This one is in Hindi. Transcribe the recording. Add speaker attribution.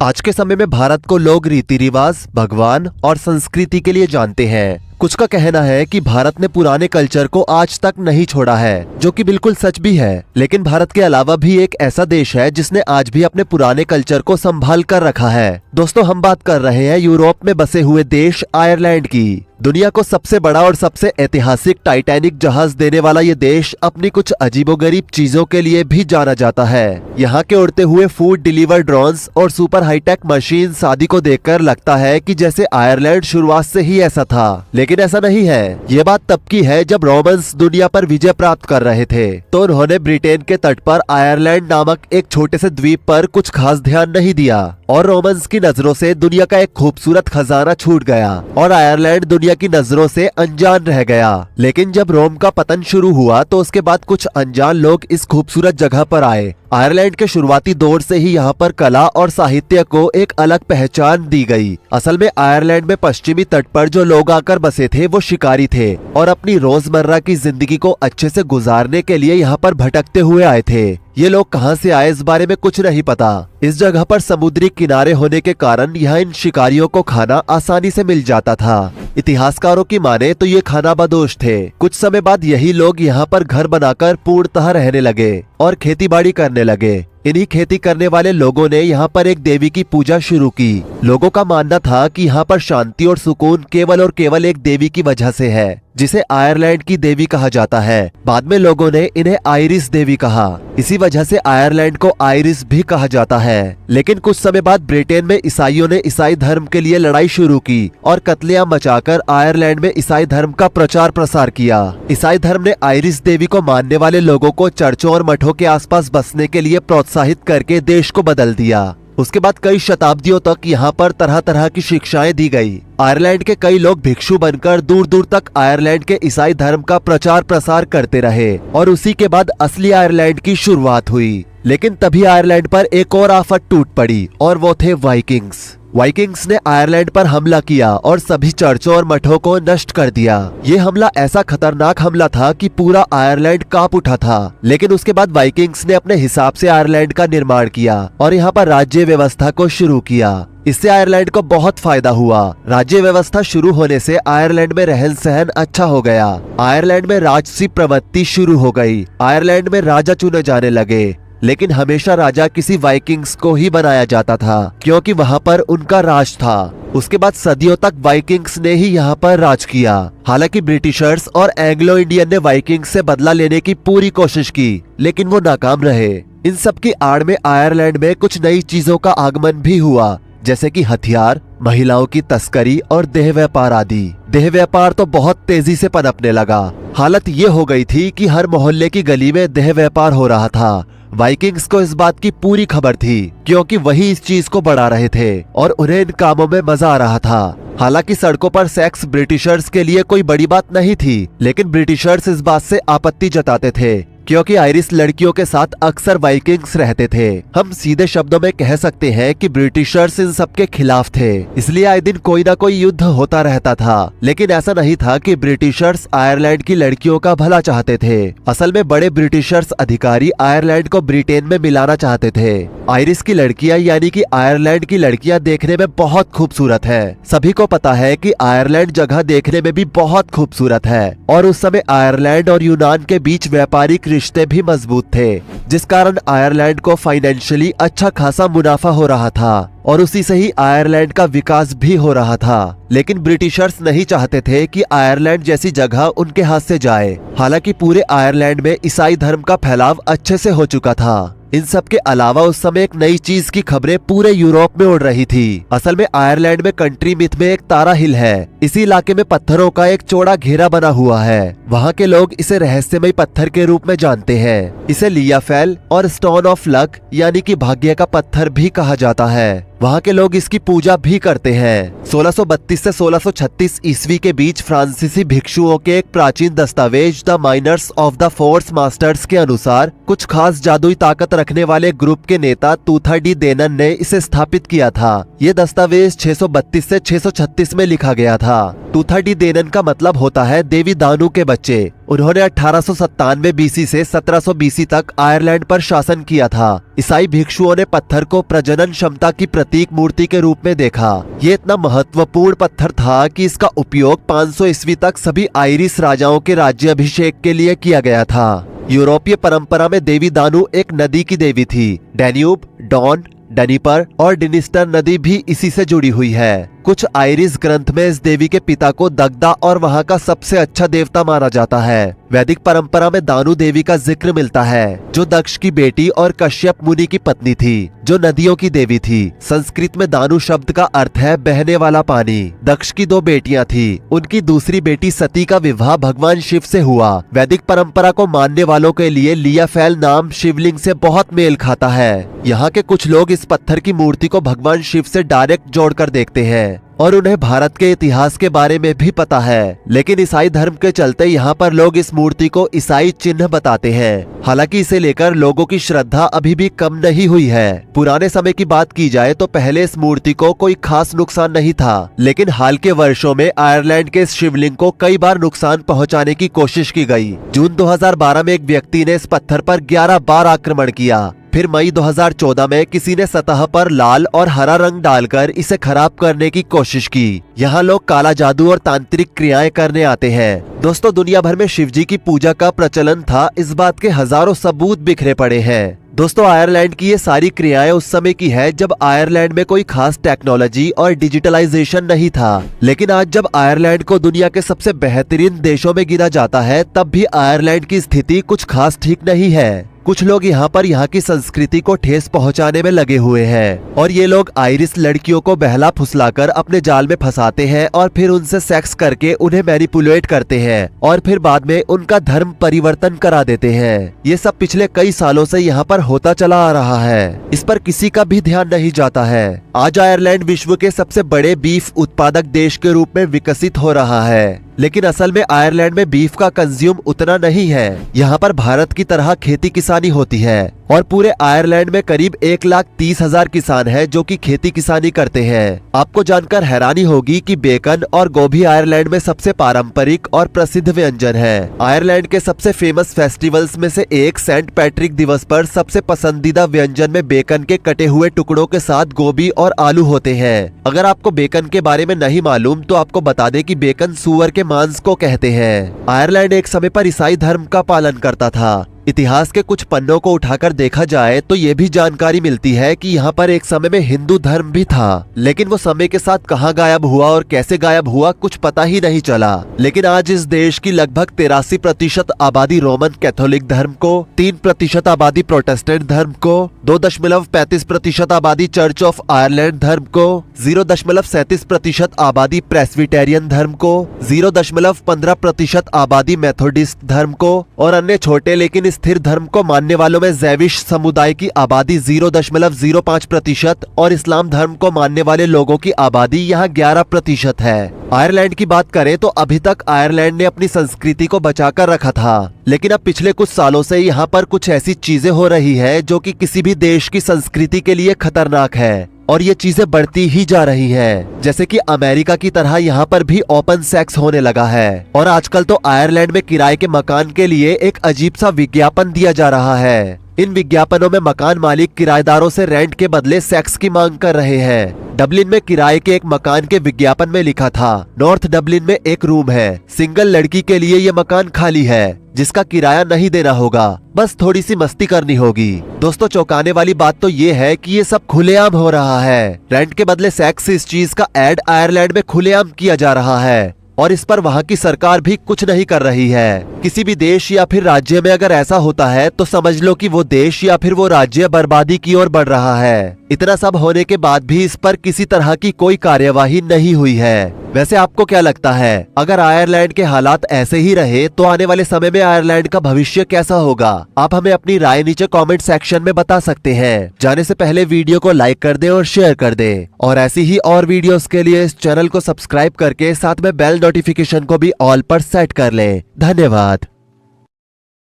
Speaker 1: आज के समय में भारत को लोग रीति रिवाज, भगवान और संस्कृति के लिए जानते हैं। कुछ का कहना है कि भारत ने पुराने कल्चर को आज तक नहीं छोड़ा है, जो कि बिल्कुल सच भी है। लेकिन भारत के अलावा भी एक ऐसा देश है जिसने आज भी अपने पुराने कल्चर को संभाल कर रखा है। दोस्तों, हम बात कर रहे हैं यूरोप में बसे हुए देश आयरलैंड की। दुनिया को सबसे बड़ा और सबसे ऐतिहासिक टाइटैनिक जहाज देने वाला ये देश अपनी कुछ अजीबोगरीब चीजों के लिए भी जाना जाता है। यहाँ के उड़ते हुए फूड डिलीवर ड्रोन्स और सुपर हाईटेक मशीन आदि को देखकर लगता है कि जैसे आयरलैंड शुरुआत से ही ऐसा था, लेकिन ऐसा नहीं है। ये बात तब की है जब रोमन्स दुनिया पर विजय प्राप्त कर रहे थे, तो उन्होंने ब्रिटेन के तट पर आयरलैंड नामक एक छोटे से द्वीप पर कुछ खास ध्यान नहीं दिया और रोमन्स की नजरों से दुनिया का एक खूबसूरत खजाना छूट गया और आयरलैंड दुनिया की नजरों से अनजान रह गया। लेकिन जब रोम का पतन शुरू हुआ तो उसके बाद कुछ अनजान लोग इस खूबसूरत जगह पर आए। आयरलैंड के शुरुआती दौर से ही यहाँ पर कला और साहित्य को एक अलग पहचान दी गई। असल में आयरलैंड में पश्चिमी तट पर जो लोग आकर बसे थे वो शिकारी थे और अपनी रोजमर्रा की जिंदगी को अच्छे से गुजारने के लिए यहाँ पर भटकते हुए आए थे। ये लोग कहाँ से आए इस बारे में कुछ नहीं पता। इस जगह पर समुद्री किनारे होने के कारण यहाँ इन शिकारियों को खाना आसानी से मिल जाता था। इतिहासकारों की माने तो ये खानाबदोश थे। कुछ समय बाद यही लोग यहाँ पर घर बनाकर पूर्णतः रहने लगे और खेतीबाड़ी करने लगे। इन्हीं खेती करने वाले लोगों ने यहाँ पर एक देवी की पूजा शुरू की। लोगों का मानना था कि यहाँ पर शांति और सुकून केवल और केवल एक देवी की वजह से है, जिसे आयरलैंड की देवी कहा जाता है। बाद में लोगों ने इन्हें आयरिस देवी कहा। इसी वजह से आयरलैंड को आयरिस भी कहा जाता है। लेकिन कुछ समय बाद ब्रिटेन में ईसाइयों ने ईसाई धर्म के लिए लड़ाई शुरू की और कत्लेआम मचाकर आयरलैंड में ईसाई धर्म का प्रचार प्रसार किया। ईसाई धर्म ने आयरिस देवी को मानने वाले लोगों को चर्चों और मठों के आसपास बसने के लिए प्रोत्साहित करके देश को बदल दिया। उसके बाद कई शताब्दियों तक यहाँ पर तरह तरह की शिक्षाएं दी गई। आयरलैंड के कई लोग भिक्षु बनकर दूर दूर तक आयरलैंड के ईसाई धर्म का प्रचार प्रसार करते रहे और उसी के बाद असली आयरलैंड की शुरुआत हुई। लेकिन तभी आयरलैंड पर एक और आफत टूट पड़ी और वो थे वाइकिंग्स। वाइकिंग्स ने आयरलैंड पर हमला किया और सभी चर्चों और मठों को नष्ट कर दिया। ये हमला ऐसा खतरनाक हमला था कि पूरा आयरलैंड कांप उठा था। लेकिन उसके बाद वाइकिंग्स ने अपने हिसाब से आयरलैंड का निर्माण किया और यहाँ पर राज्य व्यवस्था को शुरू किया। इससे आयरलैंड को बहुत फायदा हुआ। राज्य व्यवस्था शुरू होने से आयरलैंड में रहन सहन अच्छा हो गया। आयरलैंड में राजसी प्रवृत्ति शुरू हो गई। आयरलैंड में राजा चुने जाने लगे, लेकिन हमेशा राजा किसी वाइकिंग्स को ही बनाया जाता था क्योंकि वहाँ पर उनका राज था। उसके बाद सदियों तक वाइकिंग्स ने ही यहाँ पर राज किया। हालांकि ब्रिटिशर्स और एंग्लो इंडियन ने वाइकिंग्स से बदला लेने की पूरी कोशिश की, लेकिन वो नाकाम रहे। इन सब की आड़ में आयरलैंड में कुछ नई चीजों का आगमन भी हुआ, जैसे कि हथियार, महिलाओं की तस्करी और देह व्यापार आदि। देह व्यापार तो बहुत तेजी से पनपने लगा। हालत ये हो गई थी कि हर मोहल्ले की गली में देह व्यापार हो रहा था। वाइकिंग्स को इस बात की पूरी खबर थी क्योंकि वही इस चीज को बढ़ा रहे थे और उन्हें इन कामों में मजा आ रहा था। हालांकि सड़कों पर सेक्स ब्रिटिशर्स के लिए कोई बड़ी बात नहीं थी, लेकिन ब्रिटिशर्स इस बात से आपत्ति जताते थे क्योंकि आयरिश लड़कियों के साथ अक्सर वाइकिंग्स रहते थे। हम सीधे शब्दों में कह सकते हैं कि ब्रिटिशर्स इन सब के खिलाफ थे, इसलिए आए दिन कोई ना कोई युद्ध होता रहता था। लेकिन ऐसा नहीं था कि ब्रिटिशर्स आयरलैंड की लड़कियों का भला चाहते थे। असल में बड़े ब्रिटिशर्स अधिकारी आयरलैंड को ब्रिटेन में मिलाना चाहते थे। आयरिश की लड़कियां यानी कि आयरलैंड की लड़कियां देखने में बहुत खूबसूरत है। सभी को पता है कि आयरलैंड जगह देखने में भी बहुत खूबसूरत है और उस समय आयरलैंड और यूनान के बीच व्यापारिक रिश्ते भी मजबूत थे, जिस कारण आयरलैंड को फाइनेंशियली अच्छा खासा मुनाफा हो रहा था और उसी से ही आयरलैंड का विकास भी हो रहा था। लेकिन ब्रिटिशर्स नहीं चाहते थे कि आयरलैंड जैसी जगह उनके हाथ से जाए। हालांकि पूरे आयरलैंड में ईसाई धर्म का फैलाव अच्छे से हो चुका था। इन सब के अलावा उस समय एक नई चीज की खबरें पूरे यूरोप में उड़ रही थी। असल में आयरलैंड में कंट्री मिथ में एक तारा हिल है। इसी इलाके में पत्थरों का एक चौड़ा घेरा बना हुआ है। वहाँ के लोग इसे रहस्यमय पत्थर के रूप में जानते हैं। इसे लियाफेल और स्टोन ऑफ लक यानी कि भाग्य का पत्थर भी कहा जाता है। वहाँ के लोग इसकी पूजा भी करते हैं। 1632 से 1636 ईस्वी के बीच फ्रांसीसी भिक्षुओं के एक प्राचीन दस्तावेज the miners of the force masters के अनुसार कुछ खास जादुई ताकत रखने वाले ग्रुप के नेता तूथा डी देनन ने इसे स्थापित किया था। ये दस्तावेज 632 से 636 में लिखा गया था। टूथाडी देनन का मतलब होता है देवी दानू के बच्चे। उन्होंने 1897 बीसी से 1700 बीसी तक आयरलैंड पर शासन किया था। ईसाई भिक्षुओं ने पत्थर को प्रजनन क्षमता की प्रतीक मूर्ति के रूप में देखा। ये इतना महत्वपूर्ण पत्थर था कि इसका उपयोग 500 ईस्वी तक सभी आयरिश राजाओं के राज्याभिषेक के लिए किया गया था। यूरोपीय परंपरा में देवी दानू एक नदी की देवी थी। डैन्यूब, डॉन, डनीपर और डिनिस्टर नदी भी इसी से जुड़ी हुई है। कुछ आयरिश ग्रंथ में इस देवी के पिता को दग्धा और वहाँ का सबसे अच्छा देवता माना जाता है। वैदिक परंपरा में दानू देवी का जिक्र मिलता है, जो दक्ष की बेटी और कश्यप मुनि की पत्नी थी, जो नदियों की देवी थी। संस्कृत में दानू शब्द का अर्थ है बहने वाला पानी। दक्ष की 2 बेटियां थी। उनकी दूसरी बेटी सती का विवाह भगवान शिव से हुआ। वैदिक परंपरा को मानने वालों के लिए लियाफेल नाम शिवलिंग से बहुत मेल खाता है। यहाँ के कुछ लोग इस पत्थर की मूर्ति को भगवान शिव से डायरेक्ट जोड़कर देखते हैं और उन्हें भारत के इतिहास के बारे में भी पता है, लेकिन ईसाई धर्म के चलते यहाँ पर लोग इस मूर्ति को ईसाई चिन्ह बताते हैं। हालांकि इसे लेकर लोगों की श्रद्धा अभी भी कम नहीं हुई है। पुराने समय की बात की जाए तो पहले इस मूर्ति को कोई खास नुकसान नहीं था, लेकिन हाल के वर्षों में आयरलैंड के इस शिवलिंग को कई बार नुकसान पहुँचाने की कोशिश की गयी। जून 2012 में एक व्यक्ति ने इस पत्थर पर 11 बार आक्रमण किया। फिर मई 2014 में किसी ने सतह पर लाल और हरा रंग डालकर इसे खराब करने की कोशिश की। यहाँ लोग काला जादू और तांत्रिक क्रियाएं करने आते हैं। दोस्तों, दुनिया भर में शिवजी की पूजा का प्रचलन था, इस बात के हजारों सबूत बिखरे पड़े हैं। दोस्तों, आयरलैंड की ये सारी क्रियाएं उस समय की है जब आयरलैंड में कोई खास टेक्नोलॉजी और डिजिटलाइजेशन नहीं था। लेकिन आज जब आयरलैंड को दुनिया के सबसे बेहतरीन देशों में गिना जाता है, तब भी आयरलैंड की स्थिति कुछ खास ठीक नहीं है। कुछ लोग यहाँ की संस्कृति को ठेस पहुंचाने में लगे हुए हैं और ये लोग आयरिश लड़कियों को बहला फुसलाकर अपने जाल में फंसाते हैं और फिर उनसे सेक्स करके उन्हें मैनिपुलेट करते हैं और फिर बाद में उनका धर्म परिवर्तन करा देते हैं। ये सब पिछले कई सालों से यहाँ पर होता चला आ रहा है। इस पर किसी का भी ध्यान नहीं जाता है। आज आयरलैंड विश्व के सबसे बड़े बीफ उत्पादक देश के रूप में विकसित हो रहा है, लेकिन असल में आयरलैंड में बीफ का कंज्यूम उतना नहीं है। यहाँ पर भारत की तरह खेती किसानी होती है और पूरे आयरलैंड में करीब 1,30,000 किसान हैं जो कि खेती किसानी करते हैं। आपको जानकर हैरानी होगी कि बेकन और गोभी आयरलैंड में सबसे पारंपरिक और प्रसिद्ध व्यंजन है। आयरलैंड के सबसे फेमस फेस्टिवल्स में से एक सेंट पैट्रिक दिवस पर सबसे पसंदीदा व्यंजन में बेकन के कटे हुए टुकड़ों के साथ गोभी और आलू होते हैं। अगर आपको बेकन के बारे में नहीं मालूम तो आपको बता दें कि बेकन सुअर के मांस को कहते हैं। आयरलैंड एक समय पर ईसाई धर्म का पालन करता था। इतिहास के कुछ पन्नों को उठाकर देखा जाए तो ये भी जानकारी मिलती है कि यहाँ पर एक समय में हिंदू धर्म भी था, लेकिन वो समय के साथ कहाँ गायब हुआ और कैसे गायब हुआ कुछ पता ही नहीं चला। लेकिन आज इस देश की लगभग 83% आबादी रोमन कैथोलिक धर्म को, 3% आबादी प्रोटेस्टेंट धर्म को, 2.35% आबादी चर्च ऑफ आयरलैंड धर्म को, 0.37% आबादी प्रेस्बिटेरियन धर्म को, 0.15% आबादी मेथोडिस्ट धर्म को और अन्य छोटे लेकिन स्थिर धर्म को मानने वालों में जैविश समुदाय की आबादी 0.05% और इस्लाम धर्म को मानने वाले लोगों की आबादी यहाँ 11% है। आयरलैंड की बात करें तो अभी तक आयरलैंड ने अपनी संस्कृति को बचाकर रखा था, लेकिन अब पिछले कुछ सालों से यहाँ पर कुछ ऐसी चीजें हो रही है जो कि किसी भी देश की संस्कृति के लिए खतरनाक है और ये चीजें बढ़ती ही जा रही हैं। जैसे कि अमेरिका की तरह यहाँ पर भी ओपन सेक्स होने लगा है और आजकल तो आयरलैंड में किराए के मकान के लिए एक अजीब सा विज्ञापन दिया जा रहा है। इन विज्ञापनों में मकान मालिक किराएदारों से रेंट के बदले सेक्स की मांग कर रहे हैं। डबलिन में किराए के एक मकान के विज्ञापन में लिखा था, नॉर्थ डबलिन में एक रूम है, सिंगल लड़की के लिए ये मकान खाली है, जिसका किराया नहीं देना होगा, बस थोड़ी सी मस्ती करनी होगी। दोस्तों, चौंकाने वाली बात तो ये है कि ये सब खुलेआम हो रहा है। रेंट के बदले सेक्स, इस चीज का ऐड आयरलैंड में खुलेआम किया जा रहा है और इस पर वहाँ की सरकार भी कुछ नहीं कर रही है। किसी भी देश या फिर राज्य में अगर ऐसा होता है तो समझ लो कि वो देश या फिर वो राज्य बर्बादी की ओर बढ़ रहा है। इतना सब होने के बाद भी इस पर किसी तरह की कोई कार्यवाही नहीं हुई है। वैसे आपको क्या लगता है, अगर आयरलैंड के हालात ऐसे ही रहे तो आने वाले समय में आयरलैंड का भविष्य कैसा होगा? आप हमें अपनी राय नीचे कमेंट सेक्शन में बता सकते हैं। जाने से पहले वीडियो को लाइक कर दें और शेयर कर दें और ऐसी ही और वीडियोस के लिए इस चैनल को सब्सक्राइब करके साथ में बेल नोटिफिकेशन को भी ऑल पर सेट कर लें। धन्यवाद।